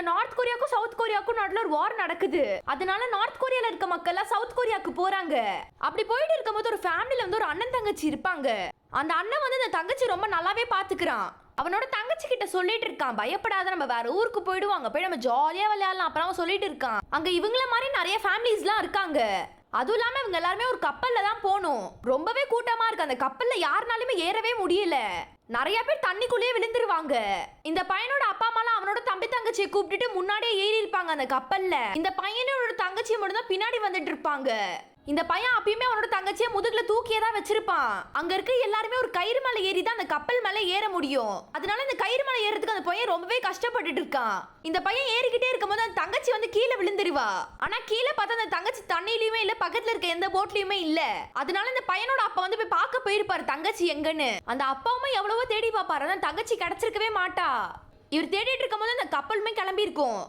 North கொரியாவுக்கும் south கொரியாவுக்கும் நடுவுல ஒரு வார் நடக்குது. அதனால நார்த் கொரியால இருக்க மக்கள் எல்லாம் சவுத் கொரியாவுக்கு போறாங்க. அப்படி போயிட்டு இருக்கும்போது ஒரு ஃபேமிலில வந்து ஒரு அண்ணன் தங்கச்சி இருப்பாங்க. அந்த அண்ணன் வந்து அந்த தங்கச்சி ரொம்ப நல்லாவே பாத்துக்கிறான். அவனோட தங்கச்சி கிட்ட சொல்லிட்டு இருக்கான், பயப்படாத, நம்ம வேற ஊருக்கு போயிடுவாங்க, போய் நம்ம ஜாலியா விளையாடலாம். அப்புறம் சொல்லிட்டு இருக்கான், அங்க இவங்கள மாதிரி நிறைய ஃபேமிலிஸ்லாம் இருக்காங்க. அதுவும் இல்லாம இவங்க எல்லாருமே ஒரு கப்பல்ல தான் போகணும். ரொம்பவே கூட்டமா இருக்கு. அந்த கப்பல்ல யாருனாலுமே ஏறவே முடியல. நிறைய பேர் தண்ணிக்குள்ளேயே விழுந்துருவாங்க. இந்த பையனோட அப்பா அம்மாலாம் அவனோட தம்பி தங்கச்சியை கூப்பிட்டுட்டு முன்னாடியே ஏறி இருப்பாங்க அந்த கப்பல்ல. இந்த பையனோட தங்கச்சியை மட்டும் தான் பின்னாடி வந்துட்டு இருப்பாங்க. இந்த பையன் அப்பயுமே அவனோட தங்கச்சியை முதுகுல தூக்கியே தான் வச்சிருப்பான். அங்க இருக்க எல்லாருமே ஒரு கயிறு மேல ஏறி தான் அந்த கப்பல் மேல ஏற முடியும். அதனால இந்த கயிறு மேல ஏறதுக்கு அந்த பையன் ரொம்பவே கஷ்டப்பட்டுட்டு இருக்கான். இந்த பையன் ஏறிக்கிட்டே இருக்கும்போது அந்த தங்கச்சி வந்து கீழே விழுந்துருவா. ஆனா கீழே பார்த்தா அந்த தங்கச்சி தண்ணியிலுமே இல்ல, பக்கத்துல இருக்க எந்த போட்லயுமே இல்ல. அதனால இந்த பையனோட அப்பா வந்து போய் பார்க்க போயிருப்பாரு தங்கச்சி எங்கன்னு. அந்த அப்பாவுமே எவ்வளவோ தேடி பாப்பாரு, அந்த தங்கச்சி கிடைச்சிருக்கவே மாட்டா. இவர் தேடிட்டு இருக்கும்போது அந்த கப்பலுமே கிளம்பி இருக்கும்.